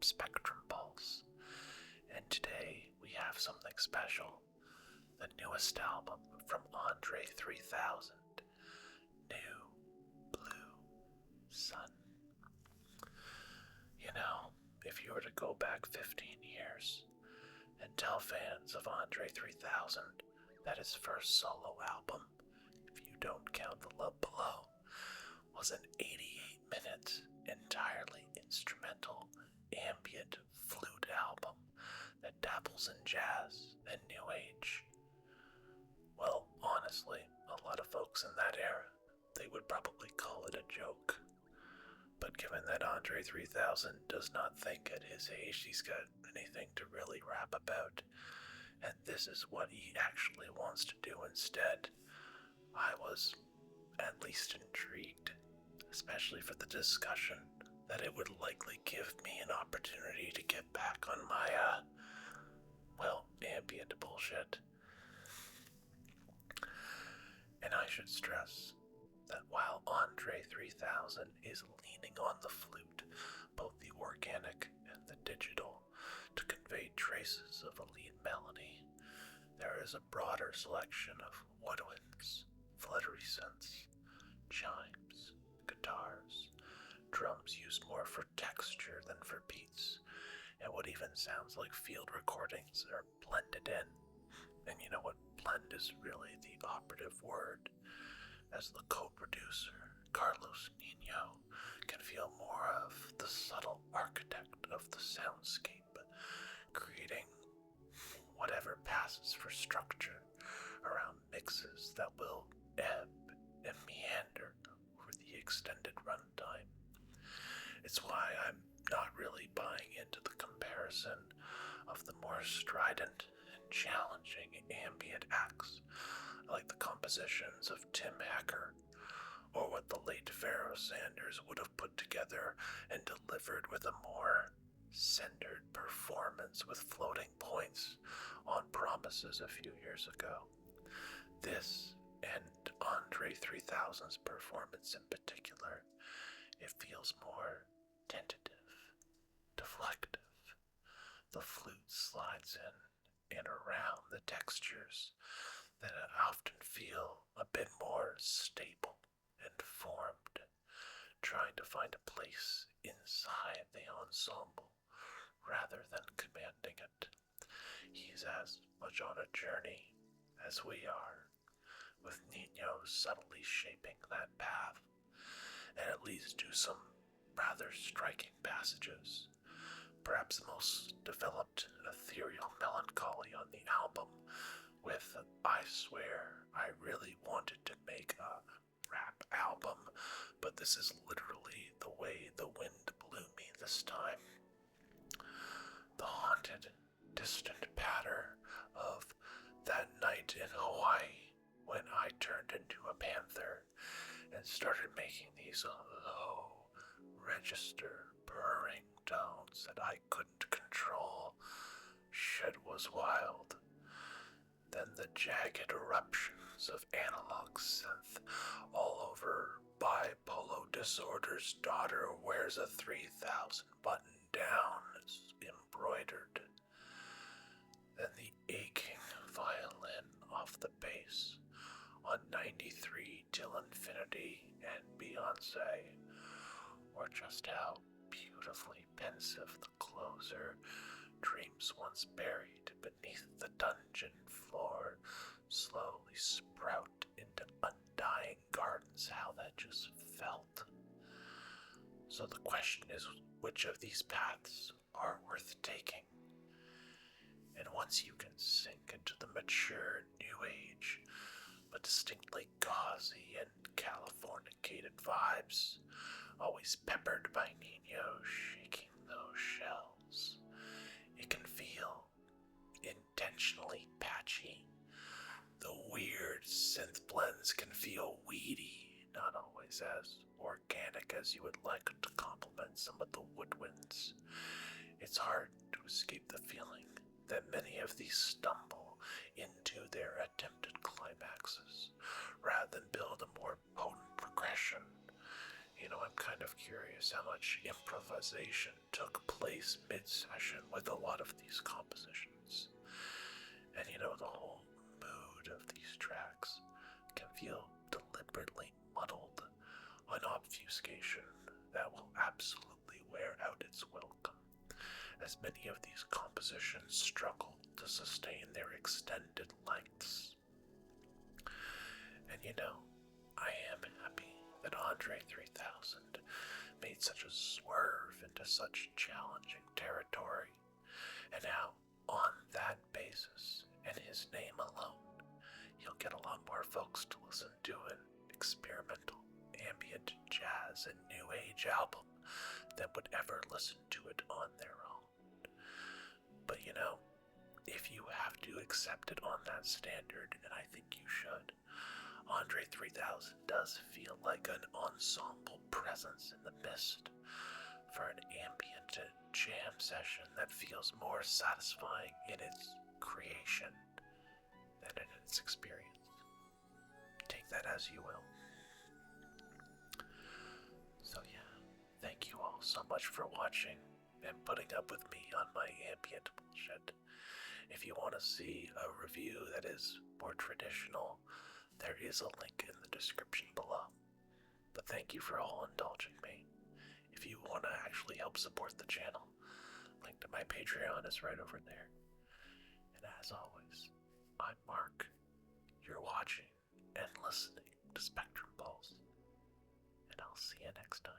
Spectrum Pulse, and today we have something special. The newest album from André 3000, New Blue Sun. You know, if you were to go back 15 years and tell fans of André 3000 that his first solo album, if you don't count The Love Below, was an 88-minute, entirely instrumental, ambient flute album that dabbles in jazz and new age. Well, honestly, a lot of folks in that era, they would probably call it a joke. But given that André 3000 does not think at his age he's got anything to really rap about, and this is what he actually wants to do instead, I was at least intrigued, especially for the discussion that it would likely give me an opportunity to get back on my, ambient bullshit. And I should stress that while André 3000 is leaning on the flute, both the organic and the digital, to convey traces of a lead melody, there is a broader selection of woodwinds, fluttery synths, chimes, guitars, drums used more for texture than for beats, and what even sounds like field recordings are blended in. And you know what? Blend is really the operative word, as the co-producer, Carlos Nino, can feel more of the subtle architect of the soundscape, creating whatever passes for structure around mixes that will ebb and meander over the extended runtime. It's why I'm not really buying into the comparison of the more strident and challenging ambient acts like the compositions of Tim Hacker, or what the late Pharoah Sanders would have put together and delivered with a more centered performance with floating points on Promises a few years ago. This, and André 3000's performance in particular, it feels more tentative, deflective. The flute slides in and around the textures that often feel a bit more stable and formed, trying to find a place inside the ensemble rather than commanding it. He's as much on a journey as we are, with Nino subtly shaping that path, and at least do some rather striking passages. Perhaps the most developed ethereal melancholy on the album, with I Swear I Really Wanted to Make a Rap Album, but this is literally the way the wind blew me this time. The haunted, distant patter of that night in Hawaii when I turned into a panther and started making these low register purring tones that I couldn't control. Shit was wild. Then the jagged eruptions of analog synth all over BuyPoloDisorder's Daughter Wears a 3000 button down, Embroidered. Then the aching violin off the bass on 93 Till Infinity and Beyonce, or just how beautifully pensive the closer, Dreams Once Buried Beneath the Dungeon Floor, slowly sprout into undying gardens, how that just felt. So the question is, which of these paths are worth taking? And once you can sink into the mature new age, but distinctly gauzy and Californicated vibes, always peppered by Nino shaking those shells, it can feel intentionally patchy. The weird synth blends can feel weedy, not always as organic as you would like to complement some of the woodwinds. It's hard to escape the feeling that many of these stumble into their attempted climaxes, rather than build a more potent progression. I'm kind of curious how much improvisation took place mid-session with a lot of these compositions. And the whole mood of these tracks can feel deliberately muddled on obfuscation that will absolutely wear out its welcome, as many of these compositions struggle to sustain their extended lengths. And I am happy that Andre 3000 made such a swerve into such challenging territory, and how, on that basis, and his name alone, you'll get a lot more folks to listen to an experimental, ambient jazz and new age album than would ever listen to it on their own. But if you have to accept it on that standard, and I think you should, Andre 3000 does feel like an ensemble presence in the mist for an ambient jam session that feels more satisfying in its creation than in its experience. Take that as you will. So yeah, thank you all so much for watching and putting up with me on my ambient bullshit. If you want to see a review that is more traditional, there is a link in the description below. But thank you for all indulging me. If you want to actually help support the channel, link to my Patreon is right over there. And as always, I'm Mark. You're watching and listening to Spectrum Pulse. And I'll see you next time.